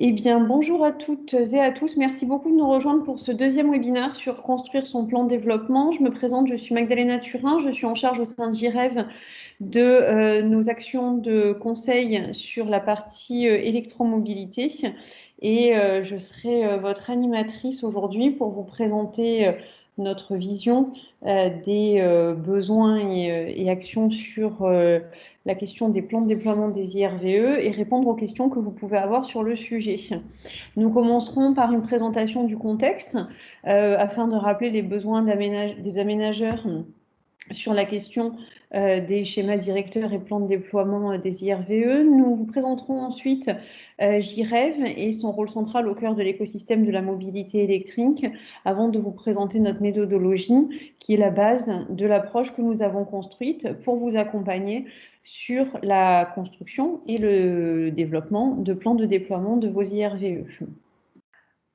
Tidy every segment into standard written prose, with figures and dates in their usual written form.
Eh bien, bonjour à toutes et à tous. Merci beaucoup de nous rejoindre pour ce deuxième webinaire sur construire son plan de développement. Je me présente, je suis Magdalena Turin. Je suis en charge au sein de JREV de nos actions de conseil sur la partie électromobilité. Et je serai votre animatrice aujourd'hui pour vous présenter notre vision des besoins et actions sur la question des plans de déploiement des IRVE et répondre aux questions que vous pouvez avoir sur le sujet. Nous commencerons par une présentation du contexte afin de rappeler les besoins des aménageurs sur la question des schémas directeurs et plans de déploiement des IRVE. Nous vous présenterons ensuite JREV et son rôle central au cœur de l'écosystème de la mobilité électrique, avant de vous présenter notre méthodologie, qui est la base de l'approche que nous avons construite pour vous accompagner sur la construction et le développement de plans de déploiement de vos IRVE.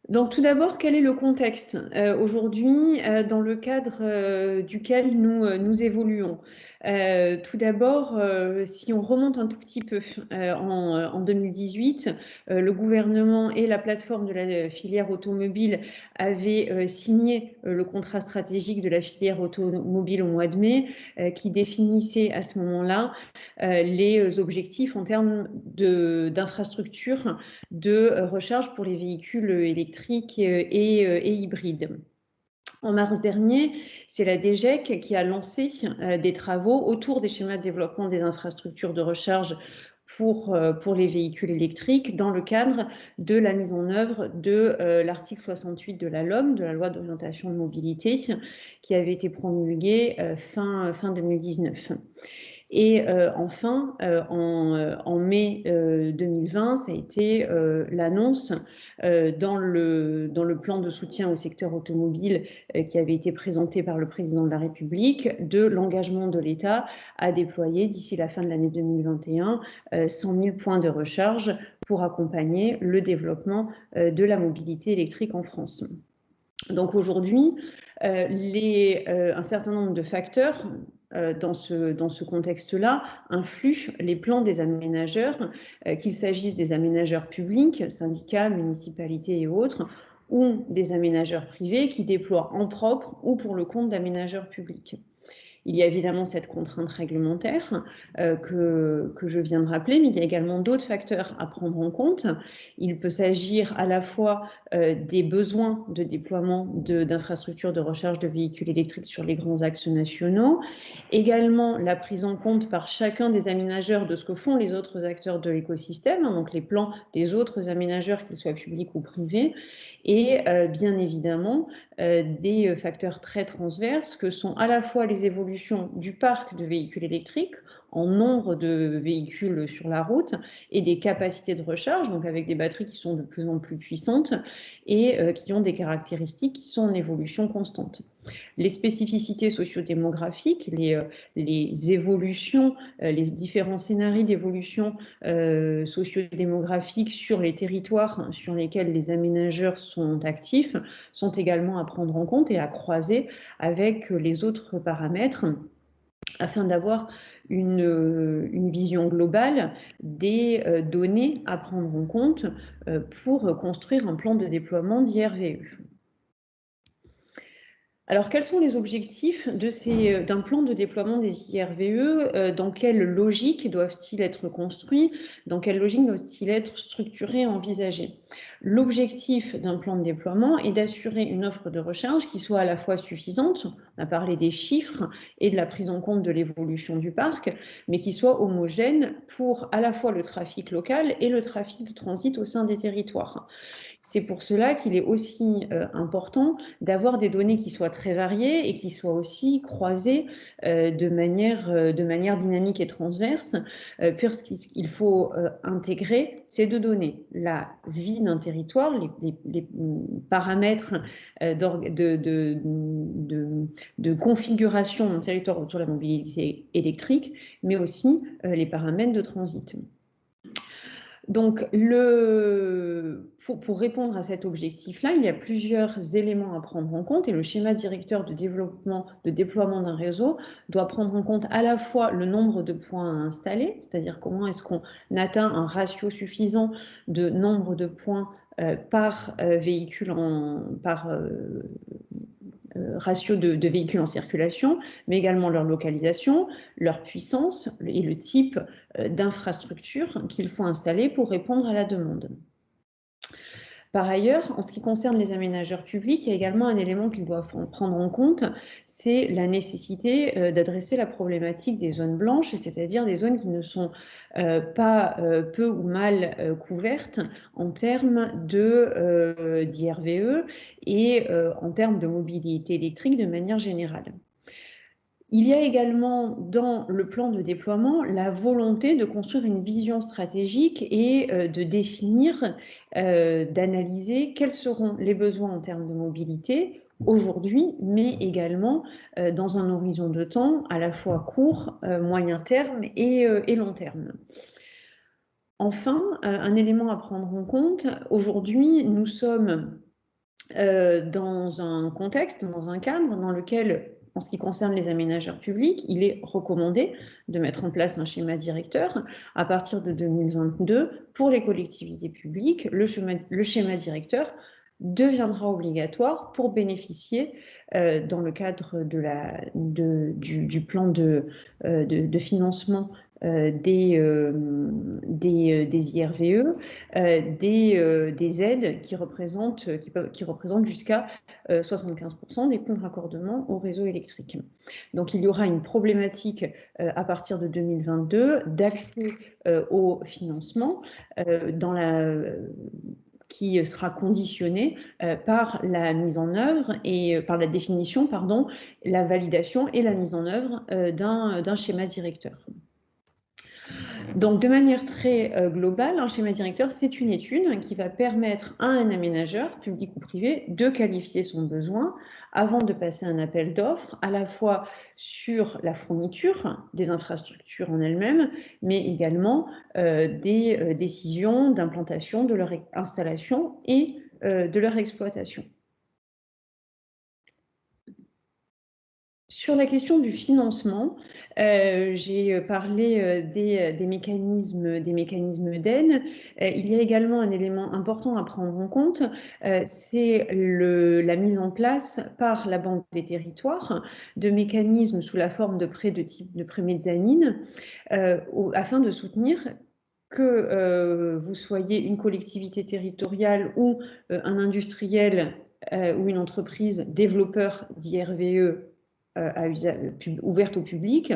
Donc tout d'abord, quel est le contexte aujourd'hui dans le cadre duquel nous évoluons? Tout d'abord, si on remonte un tout petit peu en 2018, le gouvernement et la plateforme de la filière automobile avaient signé le contrat stratégique de la filière automobile au mois de mai, qui définissait à ce moment-là les objectifs en termes d'infrastructures de recharge pour les véhicules électriques et hybrides. En mars dernier, c'est la DGEC qui a lancé des travaux autour des schémas de développement des infrastructures de recharge pour les véhicules électriques dans le cadre de la mise en œuvre de l'article 68 de la LOM, de la loi d'orientation de mobilité, qui avait été promulguée fin 2019. Et enfin, en mai 2020, ça a été l'annonce dans le plan de soutien au secteur automobile qui avait été présenté par le président de la République de l'engagement de l'État à déployer d'ici la fin de l'année 2021 100 000 points de recharge pour accompagner le développement de la mobilité électrique en France. Donc aujourd'hui, un certain nombre de facteurs dans ce contexte-là influent les plans des aménageurs, qu'il s'agisse des aménageurs publics, syndicats, municipalités et autres, ou des aménageurs privés qui déploient en propre ou pour le compte d'aménageurs publics. Il y a évidemment cette contrainte réglementaire que je viens de rappeler, mais il y a également d'autres facteurs à prendre en compte. Il peut s'agir à la fois des besoins de déploiement d'infrastructures de recharge de véhicules électriques sur les grands axes nationaux, également la prise en compte par chacun des aménageurs de ce que font les autres acteurs de l'écosystème, donc les plans des autres aménageurs, qu'ils soient publics ou privés, et bien évidemment des facteurs très transverses que sont à la fois les évolutions du parc de véhicules électriques en nombre de véhicules sur la route et des capacités de recharge, donc avec des batteries qui sont de plus en plus puissantes et qui ont des caractéristiques qui sont en évolution constante. Les spécificités sociodémographiques, les évolutions, les différents scénarios d'évolution sociodémographique sur les territoires sur lesquels les aménageurs sont actifs sont également à prendre en compte et à croiser avec les autres paramètres afin d'avoir une vision globale des données à prendre en compte pour construire un plan de déploiement d'IRVE. Alors, quels sont les objectifs d'un plan de déploiement des IRVE? Dans quelle logique doivent-ils être construits? Dans quelle logique doivent-ils être structurés et envisagés? L'objectif d'un plan de déploiement est d'assurer une offre de recharge qui soit à la fois suffisante, on a parlé des chiffres et de la prise en compte de l'évolution du parc, mais qui soit homogène pour à la fois le trafic local et le trafic de transit au sein des territoires. C'est pour cela qu'il est aussi important d'avoir des données qui soient très variées et qui soient aussi croisées de manière dynamique et transverse, puisqu'il faut intégrer ces deux données, la vie d'un territoire, les paramètres de configuration d'un territoire autour de la mobilité électrique, mais aussi les paramètres de transit. Donc, pour répondre à cet objectif-là, il y a plusieurs éléments à prendre en compte et le schéma directeur de déploiement d'un réseau doit prendre en compte à la fois le nombre de points à installer, c'est-à-dire comment est-ce qu'on atteint un ratio suffisant de nombre de points par véhicule par ratio de véhicules en circulation, mais également leur localisation, leur puissance et le type d'infrastructure qu'il faut installer pour répondre à la demande. Par ailleurs, en ce qui concerne les aménageurs publics, il y a également un élément qu'ils doivent prendre en compte, c'est la nécessité d'adresser la problématique des zones blanches, c'est-à-dire des zones qui ne sont pas peu ou mal couvertes en termes d'IRVE et en termes de mobilité électrique de manière générale. Il y a également dans le plan de déploiement la volonté de construire une vision stratégique et de définir, d'analyser quels seront les besoins en termes de mobilité aujourd'hui, mais également dans un horizon de temps à la fois court, moyen terme et long terme. Enfin, un élément à prendre en compte, aujourd'hui, nous sommes dans un contexte, dans un cadre dans lequel, en ce qui concerne les aménageurs publics, il est recommandé de mettre en place un schéma directeur. À partir de 2022, pour les collectivités publiques, le schéma directeur deviendra obligatoire pour bénéficier, dans le cadre du plan de financement des IRVE, des aides qui représentent jusqu'à 75% des coûts de raccordement au réseau électrique. Donc il y aura une problématique à partir de 2022 d'accès au financement qui sera conditionnée par la mise en œuvre et par la définition, pardon, la validation et la mise en œuvre d'un schéma directeur. Donc, de manière très globale, un schéma directeur, c'est une étude qui va permettre à un aménageur, public ou privé, de qualifier son besoin avant de passer un appel d'offres, à la fois sur la fourniture des infrastructures en elles-mêmes, mais également des décisions d'implantation, de leur installation et de leur exploitation. Sur la question du financement, j'ai parlé des mécanismes d'aide. Il y a également un élément important à prendre en compte, c'est la mise en place par la Banque des territoires de mécanismes sous la forme de prêts de type de prêt mezzanine afin de soutenir que vous soyez une collectivité territoriale ou un industriel ou une entreprise développeur d'IRVE ouverte au public,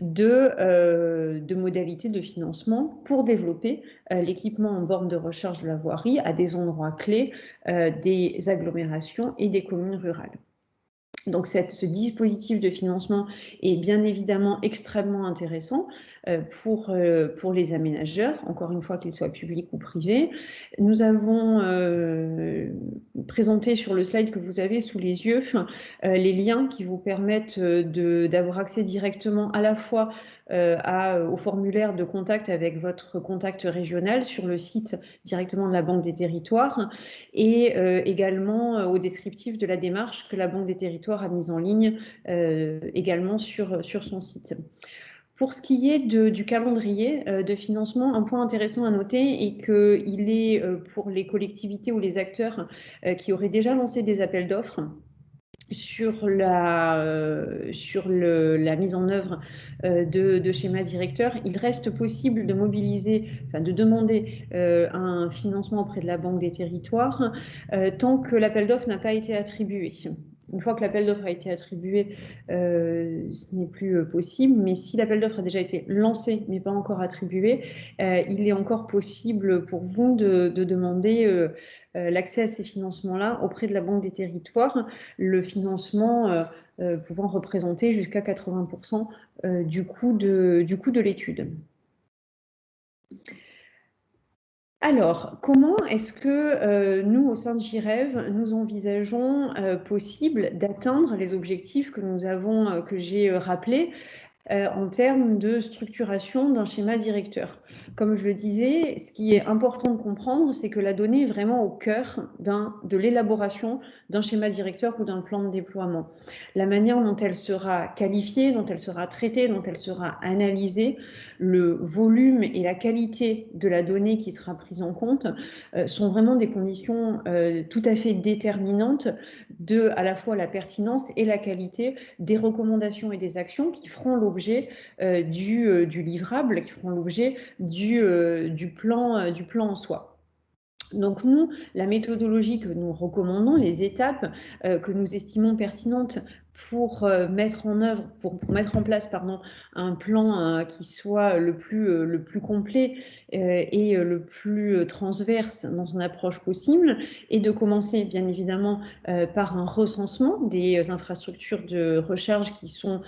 de modalités de financement pour développer l'équipement en borne de recharge de la voirie à des endroits clés des agglomérations et des communes rurales. Donc ce dispositif de financement est bien évidemment extrêmement intéressant pour les aménageurs, encore une fois qu'ils soient publics ou privés. Nous avons présenté sur le slide que vous avez sous les yeux les liens qui vous permettent d'avoir accès directement à la fois au formulaire de contact avec votre contact régional sur le site directement de la Banque des territoires et également au descriptif de la démarche que la Banque des territoires a mise en ligne également sur son site. Pour ce qui est du calendrier de financement, un point intéressant à noter est qu'il est pour les collectivités ou les acteurs qui auraient déjà lancé des appels d'offres sur la mise en œuvre de schémas directeurs, il reste possible de mobiliser, de demander un financement auprès de la Banque des territoires tant que l'appel d'offres n'a pas été attribué. Une fois que l'appel d'offres a été attribué, ce n'est plus possible, mais si l'appel d'offres a déjà été lancé mais pas encore attribué, il est encore possible pour vous de demander l'accès à ces financements-là auprès de la Banque des territoires, le financement pouvant représenter jusqu'à 80% du coût de l'étude. Alors, comment est-ce que nous, au sein de JREV, nous envisageons possible d'atteindre les objectifs que j'ai rappelés en termes de structuration d'un schéma directeur. Comme je le disais, ce qui est important de comprendre, c'est que la donnée est vraiment au cœur de l'élaboration d'un schéma directeur ou d'un plan de déploiement. La manière dont elle sera qualifiée, dont elle sera traitée, dont elle sera analysée, le volume et la qualité de la donnée qui sera prise en compte sont vraiment des conditions tout à fait déterminantes de à la fois la pertinence et la qualité des recommandations et des actions qui feront l'objet du livrable, qui feront l'objet du plan en soi. Donc nous, la méthodologie que nous recommandons, les étapes que nous estimons pertinentes pour mettre en place un plan qui soit le plus complet et le plus transverse dans son approche possible, et de commencer bien évidemment par un recensement des infrastructures de recharge qui sont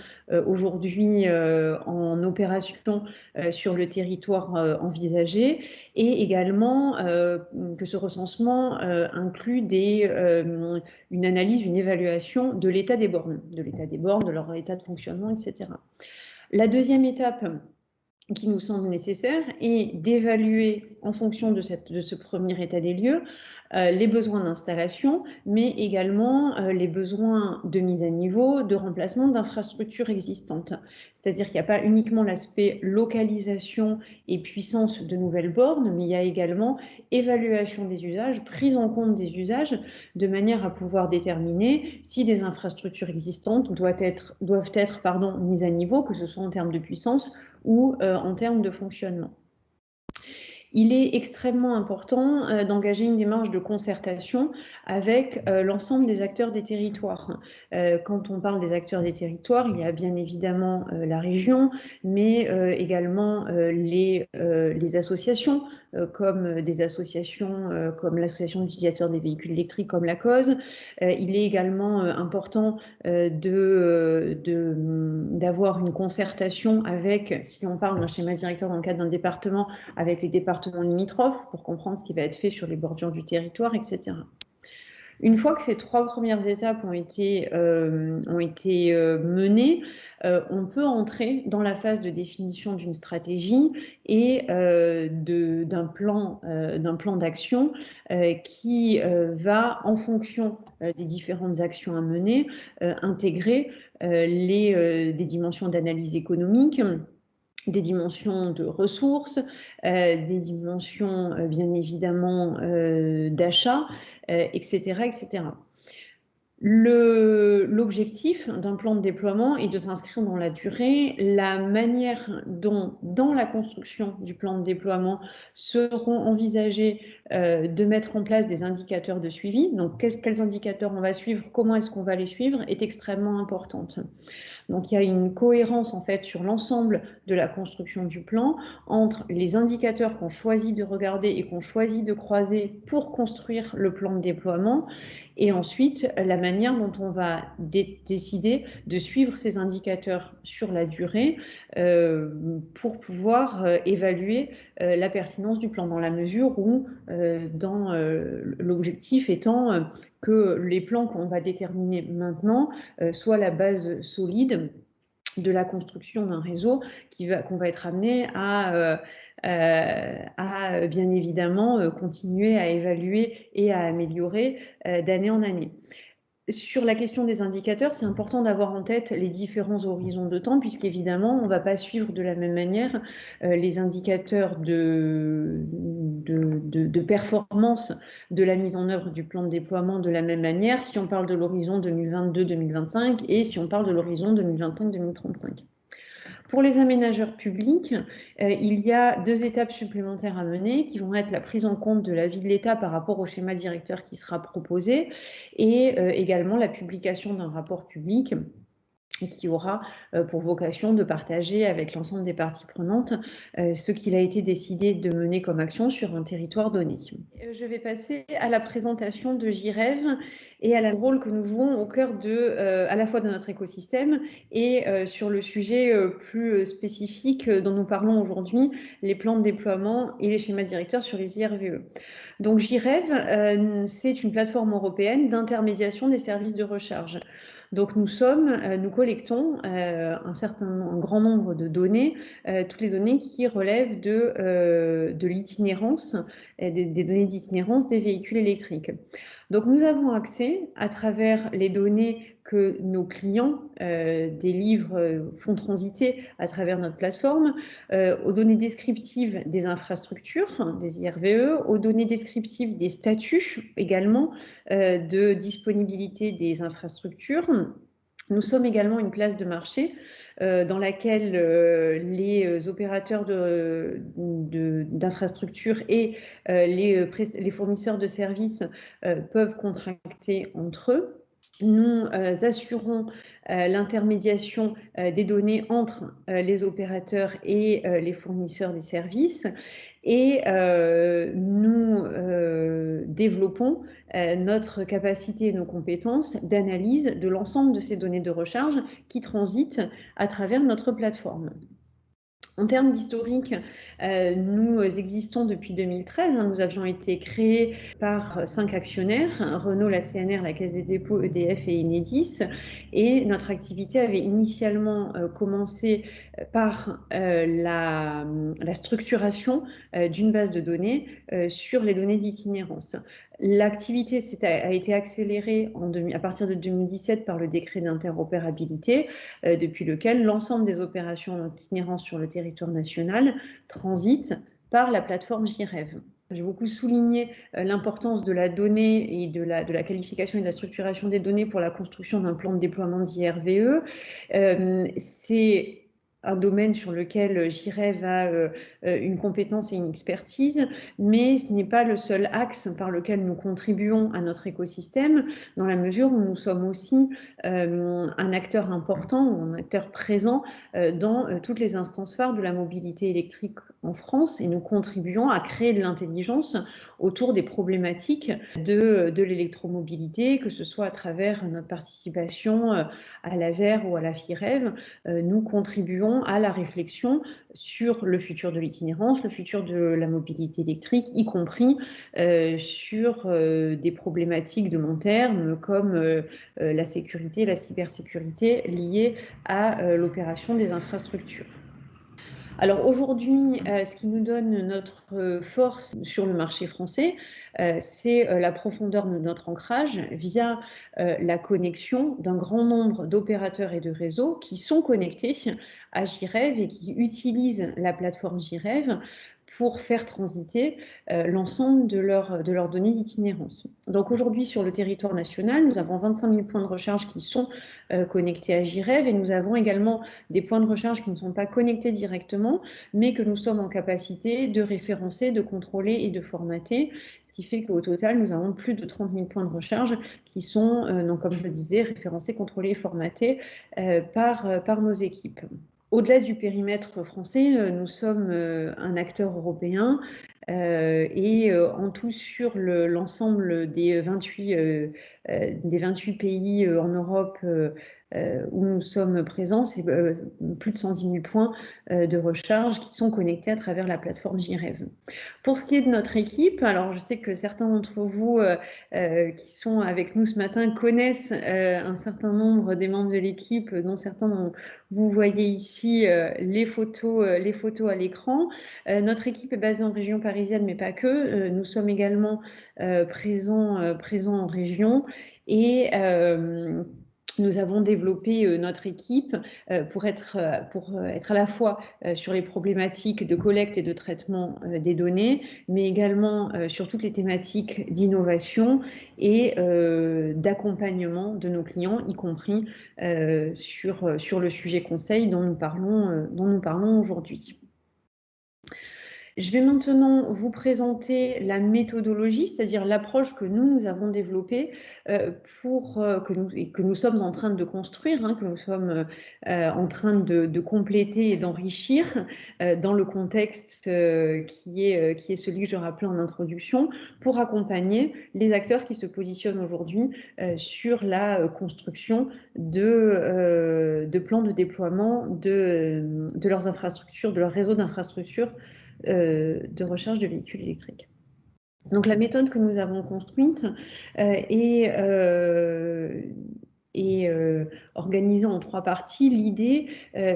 aujourd'hui en opération sur le territoire envisagé, et également que ce recensement inclut une analyse, une évaluation de l'état des bornes, de leur état de fonctionnement, etc. La deuxième étape qui nous semble nécessaire est d'évaluer en fonction de ce premier état des lieux les besoins d'installation, mais également les besoins de mise à niveau, de remplacement d'infrastructures existantes. C'est-à-dire qu'il n'y a pas uniquement l'aspect localisation et puissance de nouvelles bornes, mais il y a également évaluation des usages, prise en compte des usages, de manière à pouvoir déterminer si des infrastructures existantes doivent être mises à niveau, que ce soit en termes de puissance ou en termes de fonctionnement. Il est extrêmement important d'engager une démarche de concertation avec l'ensemble des acteurs des territoires. Quand on parle des acteurs des territoires, il y a bien évidemment la région, mais également les associations, comme des associations comme l'association d'utilisateurs des véhicules électriques, comme la cause. Il est également important d'avoir une concertation avec, si on parle d'un schéma directeur dans le cadre d'un département, avec les départements limitrophes pour comprendre ce qui va être fait sur les bordures du territoire, etc. Une fois que ces trois premières étapes ont été menées, on peut entrer dans la phase de définition d'une stratégie et d'un plan d'action qui va, en fonction des différentes actions à mener, intégrer des dimensions d'analyse économique, des dimensions de ressources, des dimensions bien évidemment d'achat, etc., etc. L'objectif d'un plan de déploiement est de s'inscrire dans la durée. La manière dont, dans la construction du plan de déploiement, seront envisagés de mettre en place des indicateurs de suivi, donc quels indicateurs on va suivre, comment est-ce qu'on va les suivre, est extrêmement importante. Donc il y a une cohérence en fait sur l'ensemble de la construction du plan entre les indicateurs qu'on choisit de regarder et qu'on choisit de croiser pour construire le plan de déploiement, et ensuite la manière dont on va décider de suivre ces indicateurs sur la durée pour pouvoir évaluer la pertinence du plan, dans la mesure où l'objectif étant que les plans qu'on va déterminer maintenant soient la base solide de la construction d'un réseau qu'on va être amené à bien évidemment continuer à évaluer et à améliorer d'année en année. Sur la question des indicateurs, c'est important d'avoir en tête les différents horizons de temps, puisqu'évidemment, on ne va pas suivre de la même manière les indicateurs de performance de la mise en œuvre du plan de déploiement de la même manière si on parle de l'horizon 2022-2025 et si on parle de l'horizon 2025-2035. Pour les aménageurs publics, il y a deux étapes supplémentaires à mener qui vont être la prise en compte de l'avis de l'État par rapport au schéma directeur qui sera proposé et également la publication d'un rapport public qui aura pour vocation de partager avec l'ensemble des parties prenantes ce qu'il a été décidé de mener comme action sur un territoire donné. Je vais passer à la présentation de JREV et à rôle que nous jouons au cœur à la fois de notre écosystème et sur le sujet plus spécifique dont nous parlons aujourd'hui, les plans de déploiement et les schémas directeurs sur les IRVE. Donc JREV, c'est une plateforme européenne d'intermédiation des services de recharge. Donc nous collectons un grand nombre de données, toutes les données qui relèvent de l'itinérance, des données d'itinérance des véhicules électriques. Donc nous avons accès à travers les données que nos clients délivrent, font transiter à travers notre plateforme, aux données descriptives des infrastructures, des IRVE, aux données descriptives des statuts également de disponibilité des infrastructures. Nous sommes également une place de marché dans laquelle les opérateurs d'infrastructures et les fournisseurs de services peuvent contracter entre eux. Nous assurons l'intermédiation des données entre les opérateurs et les fournisseurs des services et nous développons notre capacité et nos compétences d'analyse de l'ensemble de ces données de recharge qui transitent à travers notre plateforme. En termes d'historique, nous existons depuis 2013. Nous avions été créés par 5 actionnaires, Renault, la CNR, la Caisse des dépôts, EDF et Enedis. Et notre activité avait initialement commencé par la structuration d'une base de données sur les données d'itinérance. L'activité a été accélérée à partir de 2017 par le décret d'interopérabilité, depuis lequel l'ensemble des opérations d'itinérance sur le territoire national transitent par la plateforme JREV. J'ai beaucoup souligné l'importance de la donnée et de la qualification et de la structuration des données pour la construction d'un plan de déploiement d'IRVE. C'est un domaine sur lequel JREV a une compétence et une expertise, mais ce n'est pas le seul axe par lequel nous contribuons à notre écosystème, dans la mesure où nous sommes aussi un acteur important ou un acteur présent dans toutes les instances phares de la mobilité électrique en France, et nous contribuons à créer de l'intelligence autour des problématiques de l'électromobilité, que ce soit à travers notre participation à l'AVER ou à la FIREV. Nous contribuons à la réflexion sur le futur de l'itinérance, le futur de la mobilité électrique, y compris sur des problématiques de long terme comme la sécurité, la cybersécurité liée à l'opération des infrastructures. Alors aujourd'hui, ce qui nous donne notre force sur le marché français, c'est la profondeur de notre ancrage via la connexion d'un grand nombre d'opérateurs et de réseaux qui sont connectés à JREV et qui utilisent la plateforme JREV pour faire transiter l'ensemble de leurs données d'itinérance. Donc aujourd'hui, sur le territoire national, nous avons 25 000 points de recharge qui sont connectés à JREV, et nous avons également des points de recharge qui ne sont pas connectés directement, mais que nous sommes en capacité de référencer, de contrôler et de formater, ce qui fait qu'au total, nous avons plus de 30 000 points de recharge qui sont, donc, comme je le disais, référencés, contrôlés et formatés par nos équipes. Au-delà du périmètre français, nous sommes un acteur européen et en tout sur l'ensemble des 28 pays en Europe où nous sommes présents, c'est plus de 110 000 points de recharge qui sont connectés à travers la plateforme JREV. Pour ce qui est de notre équipe, alors je sais que certains d'entre vous qui sont avec nous ce matin connaissent un certain nombre des membres de l'équipe, dont certains dont vous voyez ici les photos à l'écran. Notre équipe est basée en région parisienne, mais pas que. Nous sommes également présents en région et nous avons développé notre équipe pour être à la fois sur les problématiques de collecte et de traitement des données, mais également sur toutes les thématiques d'innovation et d'accompagnement de nos clients, y compris sur le sujet conseil dont nous parlons aujourd'hui. Je vais maintenant vous présenter la méthodologie, c'est-à-dire l'approche que nous avons développée que nous sommes en train de construire, que nous sommes en train de compléter et d'enrichir dans le contexte qui est celui que je rappelais en introduction, pour accompagner les acteurs qui se positionnent aujourd'hui sur la construction de plans de déploiement de leurs infrastructures, de leur réseau d'infrastructures de recharge de véhicules électriques. Donc la méthode que nous avons construite est est organisé en 3 parties. L'idée,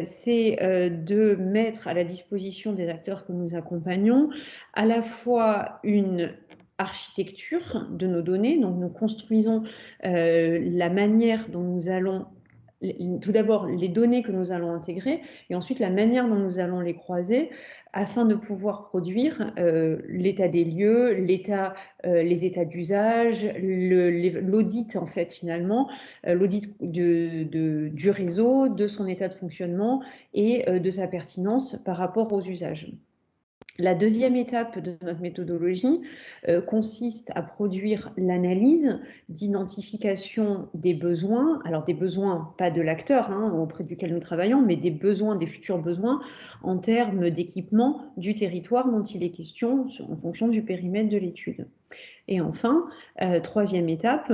c'est de mettre à la disposition des acteurs que nous accompagnons à la fois une architecture de nos données. Donc, nous construisons la manière dont nous allons tout d'abord les données que nous allons intégrer et ensuite la manière dont nous allons les croiser afin de pouvoir produire l'état des lieux, les états d'usage, l'audit en fait finalement, l'audit du réseau, de son état de fonctionnement et de sa pertinence par rapport aux usages. La deuxième étape de notre méthodologie consiste à produire l'analyse d'identification des besoins, alors des besoins pas de l'acteur auprès duquel nous travaillons, mais des besoins, des futurs besoins en termes d'équipement du territoire dont il est question en fonction du périmètre de l'étude. Et enfin, troisième étape,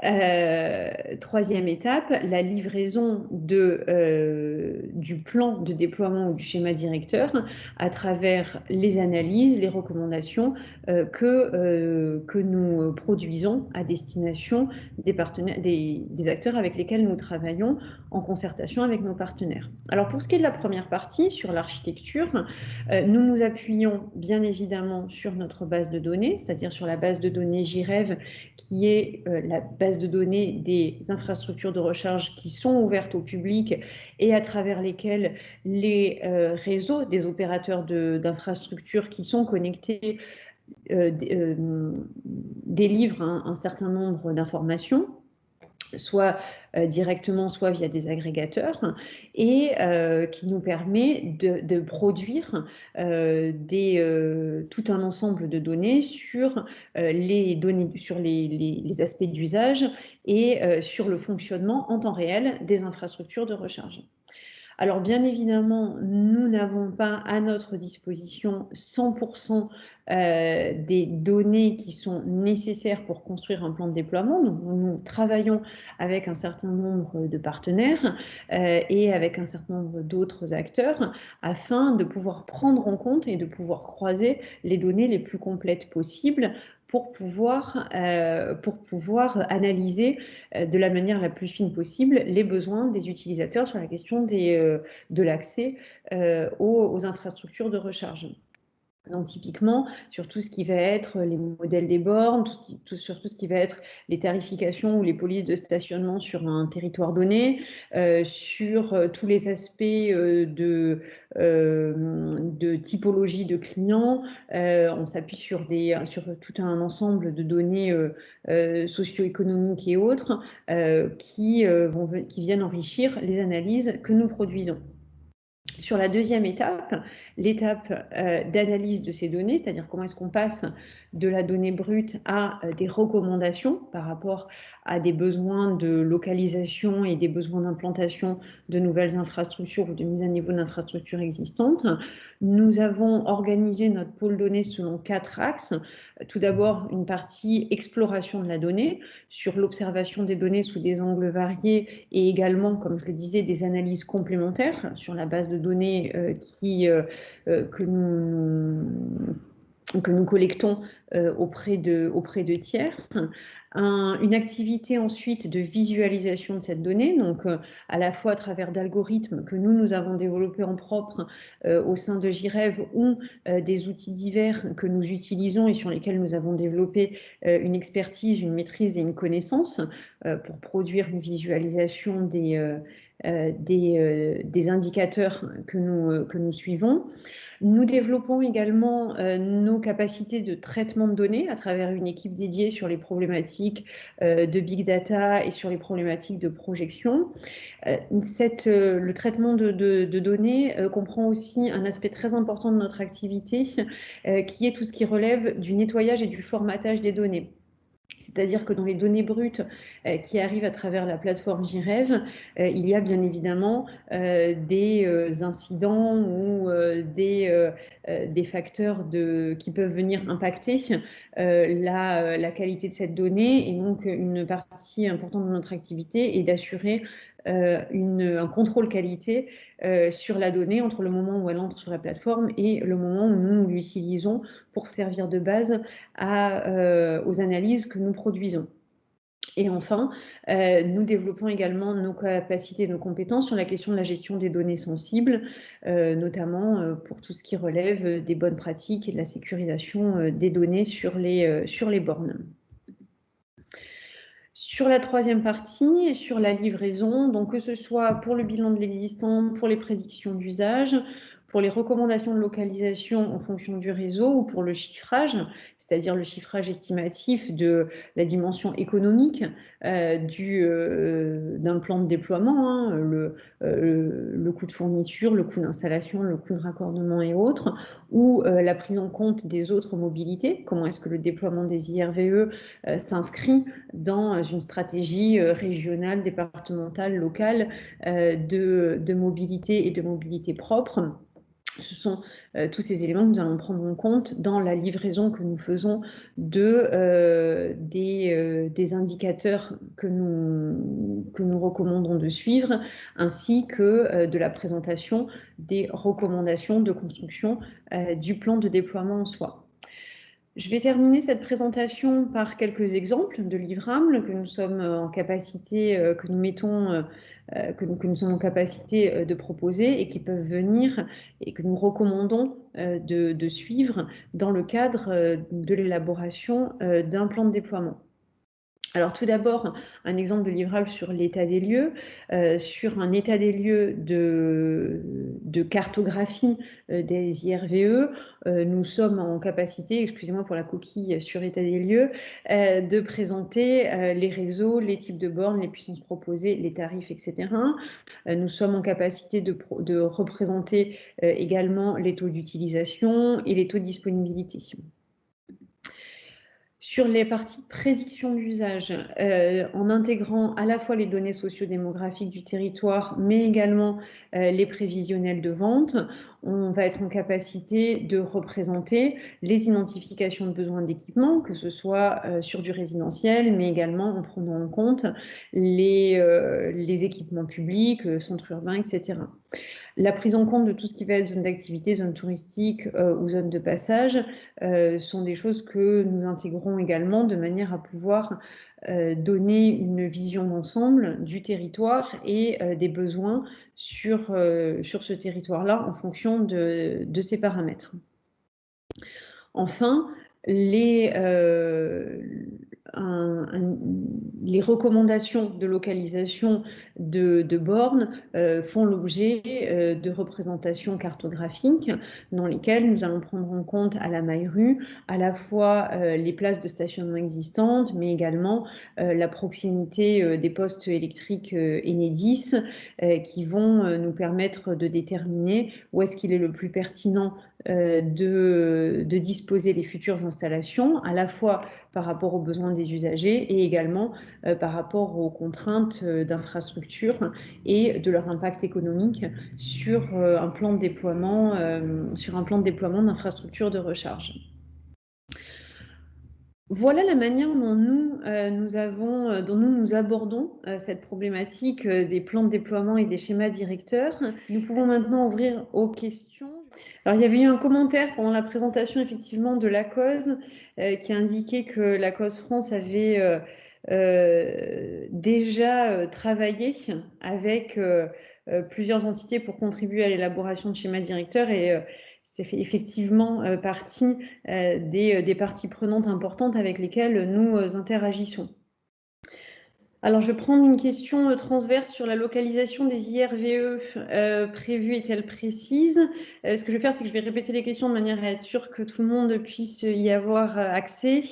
la livraison du plan de déploiement ou du schéma directeur à travers les analyses, les recommandations que nous produisons à destination des acteurs avec lesquels nous travaillons en concertation avec nos partenaires. Alors pour ce qui est de la première partie, sur l'architecture, nous nous appuyons bien évidemment sur notre base de données, c'est-à-dire sur la base de données JREV qui est la base de données des infrastructures de recharge qui sont ouvertes au public et à travers lesquelles les réseaux des opérateurs d'infrastructures qui sont connectés délivrent un certain nombre d'informations, soit directement, soit via des agrégateurs, et qui nous permet de produire tout un ensemble de données sur les aspects d'usage et sur le fonctionnement en temps réel des infrastructures de recharge. Alors bien évidemment, nous n'avons pas à notre disposition 100% des données qui sont nécessaires pour construire un plan de déploiement. Donc, nous travaillons avec un certain nombre de partenaires et avec un certain nombre d'autres acteurs afin de pouvoir prendre en compte et de pouvoir croiser les données les plus complètes possibles pour pouvoir analyser de la manière la plus fine possible les besoins des utilisateurs sur la question de l'accès aux infrastructures de recharge. Donc typiquement, sur tout ce qui va être les modèles des bornes, sur tout ce qui va être les tarifications ou les polices de stationnement sur un territoire donné, sur tous les aspects de typologie de clients, on s'appuie sur tout un ensemble de données socio-économiques et autres qui viennent enrichir les analyses que nous produisons. Sur la deuxième étape, l'étape d'analyse de ces données, c'est-à-dire comment est-ce qu'on passe de la donnée brute à des recommandations par rapport à des besoins de localisation et des besoins d'implantation de nouvelles infrastructures ou de mise à niveau d'infrastructures existantes. Nous avons organisé notre pôle données selon 4 axes. Tout d'abord, une partie exploration de la donnée sur l'observation des données sous des angles variés et également, comme je le disais, des analyses complémentaires sur la base de données que nous collectons auprès de tiers. Une activité ensuite de visualisation de cette donnée, donc à la fois à travers d'algorithmes que nous avons développés en propre au sein de JREV ou des outils divers que nous utilisons et sur lesquels nous avons développé une expertise, une maîtrise et une connaissance pour produire une visualisation des indicateurs que nous suivons. Nous développons également nos capacités de traitement de données à travers une équipe dédiée sur les problématiques de big data et sur les problématiques de projection. Le traitement de données comprend aussi un aspect très important de notre activité qui est tout ce qui relève du nettoyage et du formatage des données. C'est-à-dire que dans les données brutes qui arrivent à travers la plateforme JREV, il y a bien évidemment des incidents ou des facteurs qui peuvent venir impacter la qualité de cette donnée. Et donc, une partie importante de notre activité est d'assurer un contrôle qualité sur la donnée entre le moment où elle entre sur la plateforme et le moment où nous l'utilisons pour servir de base aux analyses que nous produisons. Et enfin, nous développons également nos capacités, nos compétences sur la question de la gestion des données sensibles, notamment pour tout ce qui relève des bonnes pratiques et de la sécurisation des données sur les bornes. Sur la troisième partie, sur la livraison, donc que ce soit pour le bilan de l'existant, pour les prédictions d'usage, pour les recommandations de localisation en fonction du réseau ou pour le chiffrage, c'est-à-dire le chiffrage estimatif de la dimension économique d'un plan de déploiement, hein, le coût de fourniture, le coût d'installation, le coût de raccordement et autres, ou la prise en compte des autres mobilités, comment est-ce que le déploiement des IRVE s'inscrit dans une stratégie régionale, départementale, locale de mobilité et de mobilité propre. Ce sont tous ces éléments que nous allons prendre en compte dans la livraison que nous faisons des indicateurs que nous recommandons de suivre, ainsi que de la présentation des recommandations de construction du plan de déploiement en soi. Je vais terminer cette présentation par quelques exemples de livrables que nous sommes en capacité, que nous mettons, que nous sommes en capacité de proposer et qui peuvent venir et que nous recommandons de suivre dans le cadre de l'élaboration d'un plan de déploiement. Alors tout d'abord, un exemple de livrable sur l'état des lieux, sur un état des lieux de cartographie des IRVE. Nous sommes en capacité, excusez-moi pour la coquille sur état des lieux, de présenter les réseaux, les types de bornes, les puissances proposées, les tarifs, etc. Nous sommes en capacité de représenter également les taux d'utilisation et les taux de disponibilité. Sur les parties prédiction d'usage, en intégrant à la fois les données sociodémographiques du territoire, mais également les prévisionnels de vente, on va être en capacité de représenter les identifications de besoins d'équipement, que ce soit sur du résidentiel, mais également en prenant en compte les équipements publics, centres urbains, etc. La prise en compte de tout ce qui va être zone d'activité, zone touristique ou zone de passage sont des choses que nous intégrons également de manière à pouvoir donner une vision d'ensemble du territoire et des besoins sur ce territoire-là en fonction de ces paramètres. Enfin, les recommandations de localisation de bornes font l'objet de représentations cartographiques dans lesquelles nous allons prendre en compte à la maille-rue à la fois les places de stationnement existantes, mais également la proximité des postes électriques Enedis qui vont nous permettre de déterminer où est-ce qu'il est le plus pertinent de disposer des futures installations, à la fois par rapport aux besoins des usagers et également par rapport aux contraintes d'infrastructure et de leur impact économique sur un plan de déploiement, d'infrastructures de recharge. Voilà la manière dont nous abordons cette problématique des plans de déploiement et des schémas directeurs. Nous pouvons maintenant ouvrir aux questions. Alors, il y avait eu un commentaire pendant la présentation effectivement de l'ACOS qui indiquait que l'ACOS France avait déjà travaillé avec plusieurs entités pour contribuer à l'élaboration de schémas directeurs et c'est fait effectivement partie des parties prenantes importantes avec lesquelles nous interagissons. Alors, je vais prendre une question transverse sur la localisation des IRVE prévues est-elle précise? Ce que je vais faire, c'est que je vais répéter les questions de manière à être sûr que tout le monde puisse y avoir accès.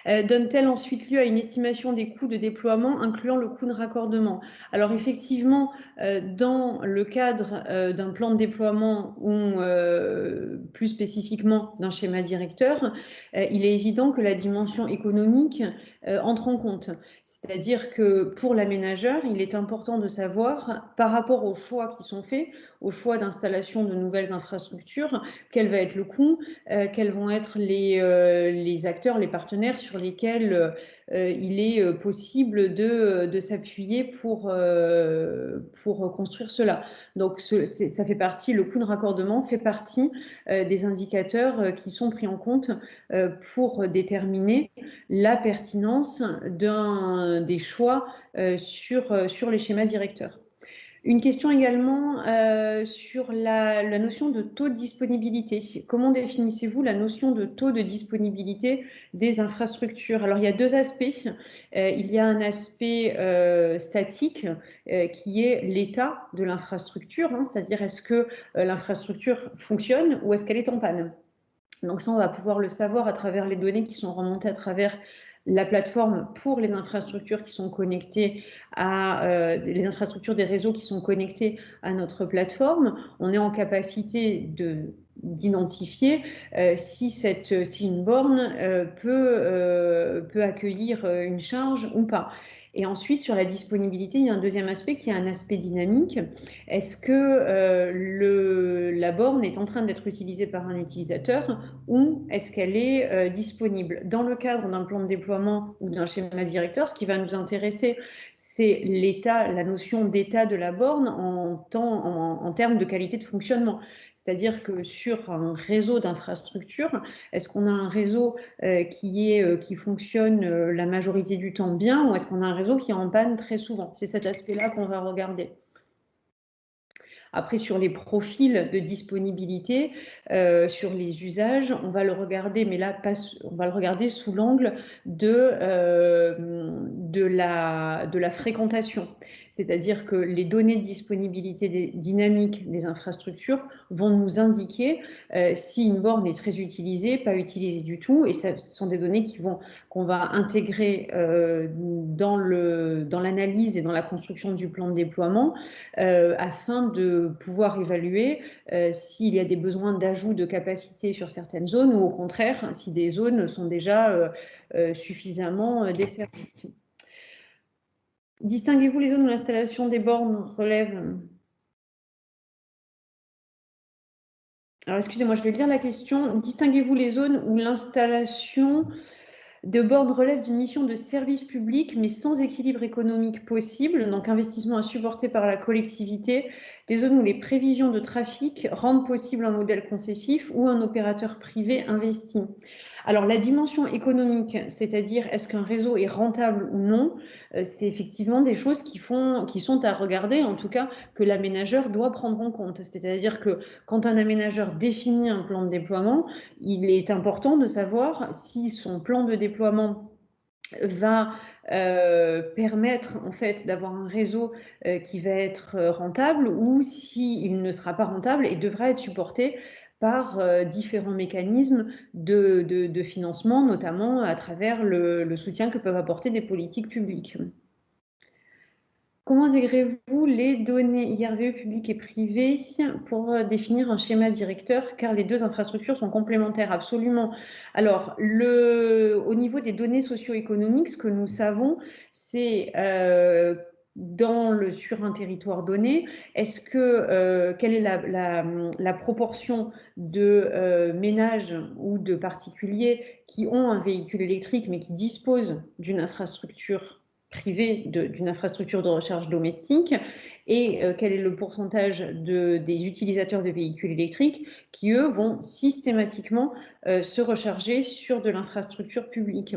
Donne-t-elle ensuite lieu à une estimation des coûts de déploiement, incluant le coût de raccordement? Alors, effectivement, dans le cadre d'un plan de déploiement ou plus spécifiquement d'un schéma directeur, il est évident que la dimension économique entre en compte. C'est-à-dire que pour l'aménageur, il est important de savoir, par rapport aux choix qui sont faits, au choix d'installation de nouvelles infrastructures, quel va être le coût, quels vont être les acteurs, les partenaires sur lesquels il est possible de s'appuyer pour construire cela. Donc ça fait partie, le coût de raccordement fait partie des indicateurs qui sont pris en compte pour déterminer la pertinence des choix sur les schémas directeurs. Une question également sur la notion de taux de disponibilité. Comment définissez-vous la notion de taux de disponibilité des infrastructures? Alors, il y a deux aspects. Il y a un aspect statique qui est l'état de l'infrastructure, hein, c'est-à-dire est-ce que l'infrastructure fonctionne ou est-ce qu'elle est en panne? Donc ça, on va pouvoir le savoir à travers les données qui sont remontées à travers la plateforme pour les infrastructures qui sont connectées les infrastructures des réseaux qui sont connectés à notre plateforme. On est en capacité d'identifier si une borne peut accueillir une charge ou pas. Et ensuite, sur la disponibilité, il y a un deuxième aspect qui est un aspect dynamique. Est-ce que la borne est en train d'être utilisée par un utilisateur ou est-ce qu'elle est disponible? Dans le cadre d'un plan de déploiement ou d'un schéma directeur, ce qui va nous intéresser, c'est l'état, la notion d'état de la borne en termes de qualité de fonctionnement. C'est-à-dire que sur un réseau d'infrastructures, est-ce qu'on a un réseau qui fonctionne la majorité du temps bien ou est-ce qu'on a un réseau qui est en panne très souvent? C'est cet aspect-là qu'on va regarder. Après, sur les profils de disponibilité, sur les usages, on va le regarder, mais là, on va le regarder sous l'angle de la fréquentation. C'est-à-dire que les données de disponibilité dynamique des infrastructures vont nous indiquer si une borne est très utilisée, pas utilisée du tout, et ce sont des données qu'on va intégrer dans l'analyse et dans la construction du plan de déploiement afin de pouvoir évaluer s'il y a des besoins d'ajout de capacité sur certaines zones ou au contraire si des zones sont déjà suffisamment desservies. Distinguez-vous les zones où l'installation des bornes relève... Alors excusez-moi, je vais lire la question. Distinguez-vous les zones où l'installation de bornes relève d'une mission de service public, mais sans équilibre économique possible, donc investissement à supporter par la collectivité, des zones où les prévisions de trafic rendent possible un modèle concessif ou un opérateur privé investi. Alors la dimension économique, c'est-à-dire est-ce qu'un réseau est rentable ou non, c'est effectivement des choses qui sont à regarder, en tout cas que l'aménageur doit prendre en compte. C'est-à-dire que quand un aménageur définit un plan de déploiement, il est important de savoir si son plan de déploiement va permettre en fait d'avoir un réseau qui va être rentable ou s'il ne sera pas rentable et devra être supporté par différents mécanismes de financement, notamment à travers le soutien que peuvent apporter des politiques publiques. Comment intégrez-vous les données IRVE publiques et privées pour définir un schéma directeur, car les deux infrastructures sont complémentaires? Absolument. Alors, au niveau des données socio-économiques, ce que nous savons, c'est sur un territoire donné, quelle est la proportion de ménages ou de particuliers qui ont un véhicule électrique mais qui disposent d'une infrastructure privée d'une infrastructure de recharge domestique et quel est le pourcentage des utilisateurs de véhicules électriques qui, eux, vont systématiquement se recharger sur de l'infrastructure publique.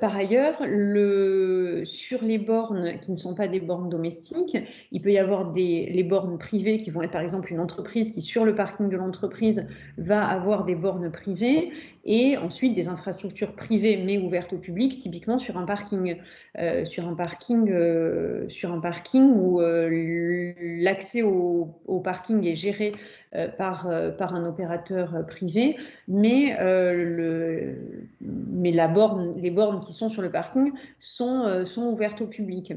Par ailleurs, sur les bornes qui ne sont pas des bornes domestiques, il peut y avoir les bornes privées qui vont être par exemple une entreprise qui, sur le parking de l'entreprise, va avoir des bornes privées et ensuite des infrastructures privées mais ouvertes au public, typiquement sur un parking où l'accès au parking est géré par un opérateur privé, mais les bornes qui sont sur le parking sont ouvertes au public.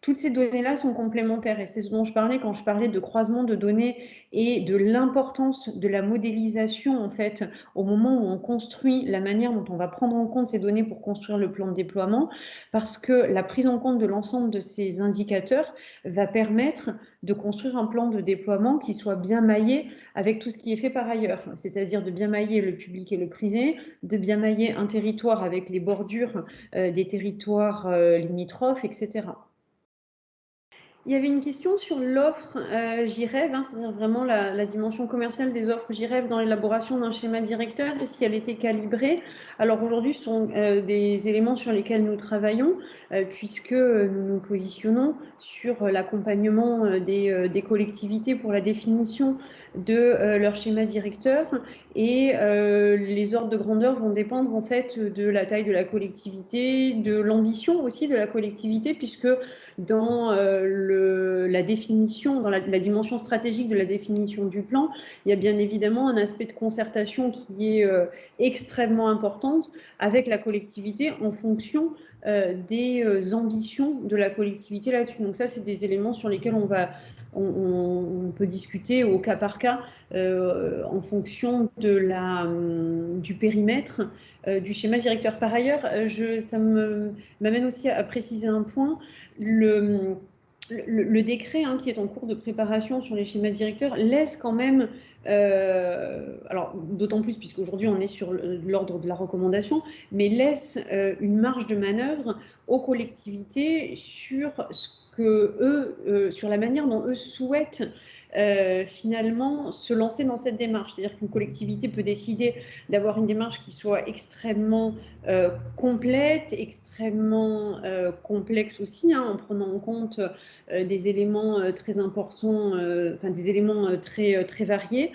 Toutes ces données-là sont complémentaires et c'est ce dont je parlais quand je parlais de croisement de données et de l'importance de la modélisation en fait au moment où on construit la manière dont on va prendre en compte ces données pour construire le plan de déploiement, parce que la prise en compte de l'ensemble de ces indicateurs va permettre de construire un plan de déploiement qui soit bien maillé avec tout ce qui est fait par ailleurs, c'est-à-dire de bien mailler le public et le privé, de bien mailler un territoire avec les bordures des territoires limitrophes, etc. Il y avait une question sur l'offre JREV, hein, c'est-à-dire vraiment la dimension commerciale des offres JREV dans l'élaboration d'un schéma directeur et si elle était calibrée. Alors aujourd'hui, ce sont des éléments sur lesquels nous travaillons puisque nous nous positionnons sur l'accompagnement des collectivités pour la définition de leur schéma directeur et les ordres de grandeur vont dépendre en fait de la taille de la collectivité, de l'ambition aussi de la collectivité puisque dans la définition, dans la dimension stratégique de la définition du plan, il y a bien évidemment un aspect de concertation qui est extrêmement importante avec la collectivité en fonction des ambitions de la collectivité là-dessus. Donc ça, c'est des éléments sur lesquels on peut discuter au cas par cas en fonction du périmètre du schéma directeur. Par ailleurs, ça m'amène aussi à préciser un point. Le décret qui est en cours de préparation sur les schémas directeurs laisse quand même, alors d'autant plus puisqu'aujourd'hui on est sur l'ordre de la recommandation, mais laisse une marge de manœuvre aux collectivités sur ce que eux, sur la manière dont eux souhaitent finalement se lancer dans cette démarche. C'est-à-dire qu'une collectivité peut décider d'avoir une démarche qui soit extrêmement complète, extrêmement complexe aussi, en prenant en compte des éléments très importants, enfin des éléments très variés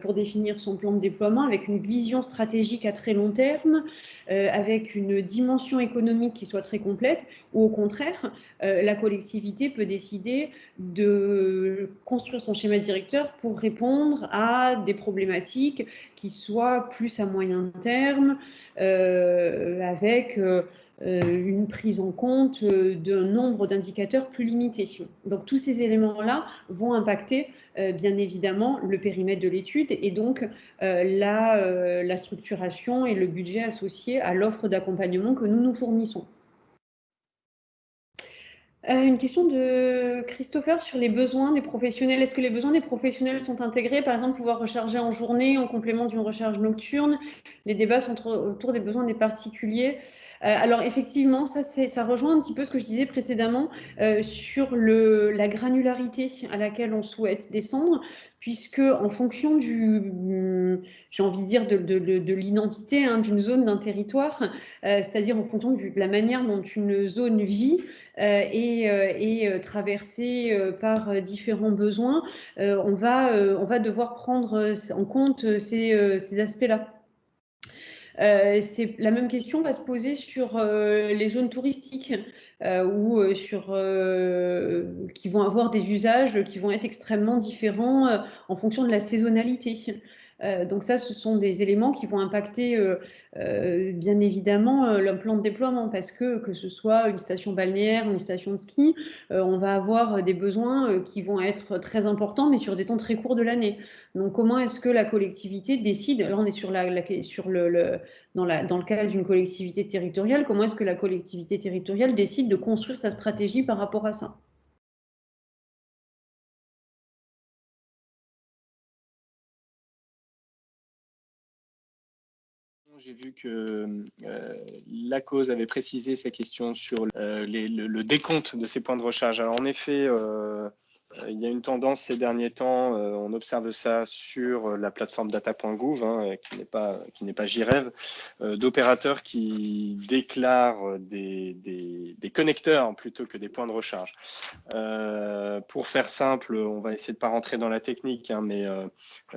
pour définir son plan de déploiement avec une vision stratégique à très long terme, avec une dimension économique qui soit très complète, ou au contraire, la collectivité peut décider de construire son schéma directeur pour répondre à des problématiques qui soient plus à moyen terme, avec une prise en compte d'un nombre d'indicateurs plus limité. Donc tous ces éléments-là vont impacter bien évidemment le périmètre de l'étude et donc la structuration et le budget associé à l'offre d'accompagnement que nous fournissons. Une question de Christopher sur les besoins des professionnels. Est-ce que les besoins des professionnels sont intégrés, par exemple, pouvoir recharger en journée en complément d'une recharge nocturne? Les débats sont autour des besoins des particuliers. Alors effectivement, ça rejoint un petit peu ce que je disais précédemment sur la granularité à laquelle on souhaite descendre, puisque en fonction j'ai envie de dire, de l'identité d'une zone, d'un territoire, c'est-à-dire en fonction de la manière dont une zone vit, et traversée par différents besoins, on va devoir prendre en compte ces aspects-là. La même question va se poser sur les zones touristiques ou qui vont avoir des usages qui vont être extrêmement différents en fonction de la saisonnalité. Donc ça, ce sont des éléments qui vont impacter bien évidemment le plan de déploiement parce que ce soit une station balnéaire, une station de ski, on va avoir des besoins qui vont être très importants mais sur des temps très courts de l'année. Donc comment est-ce que la collectivité décide, là on est sur dans le cadre d'une collectivité territoriale, comment est-ce que la collectivité territoriale décide de construire sa stratégie par rapport à ça? J'ai vu que la cause avait précisé sa question sur le décompte de ces points de recharge. Alors en effet, il y a une tendance ces derniers temps, on observe ça sur la plateforme data.gouv, qui n'est pas JREV, d'opérateurs qui déclarent des connecteurs plutôt que des points de recharge. Pour faire simple, on va essayer de ne pas rentrer dans la technique, mais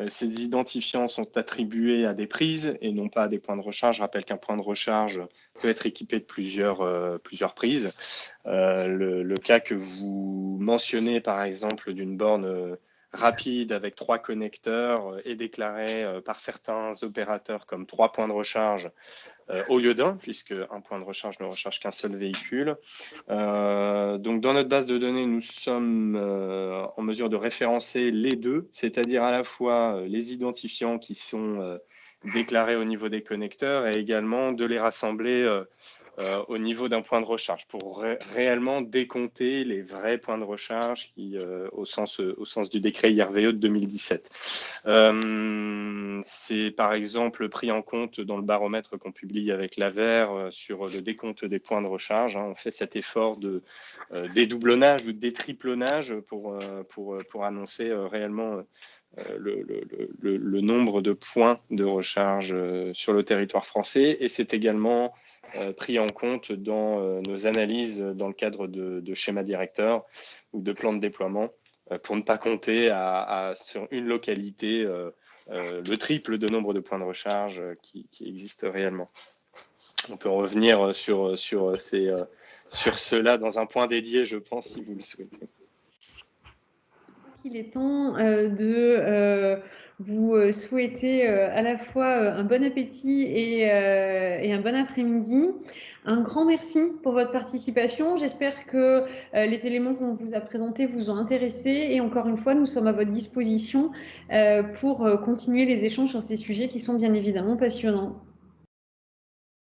ces identifiants sont attribués à des prises et non pas à des points de recharge. Je rappelle qu'un point de recharge peut être équipé de plusieurs prises. Le cas que vous mentionnez, par exemple, d'une borne rapide avec 3 connecteurs est déclaré par certains opérateurs comme 3 points de recharge au lieu d'un, puisque un point de recharge ne recharge qu'un seul véhicule. Donc dans notre base de données, nous sommes en mesure de référencer les deux, c'est-à-dire à la fois les identifiants qui sont déclarés au niveau des connecteurs et également de les rassembler au niveau d'un point de recharge pour réellement décompter les vrais points de recharge qui, au sens du décret IRVE de 2017. C'est par exemple pris en compte dans le baromètre qu'on publie avec l'AVER sur le décompte des points de recharge. On fait cet effort de dédoublonnage ou de détriplonnage pour annoncer réellement le nombre de points de recharge sur le territoire français. Et c'est également pris en compte dans nos analyses dans le cadre de schémas directeurs ou de plans de déploiement pour ne pas compter sur une localité le triple de nombre de points de recharge qui existent réellement. On peut revenir sur cela dans un point dédié, je pense, si vous le souhaitez. Il est temps de vous souhaiter à la fois un bon appétit et un bon après-midi. Un grand merci pour votre participation. J'espère que les éléments qu'on vous a présentés vous ont intéressé. Et encore une fois, nous sommes à votre disposition pour continuer les échanges sur ces sujets qui sont bien évidemment passionnants.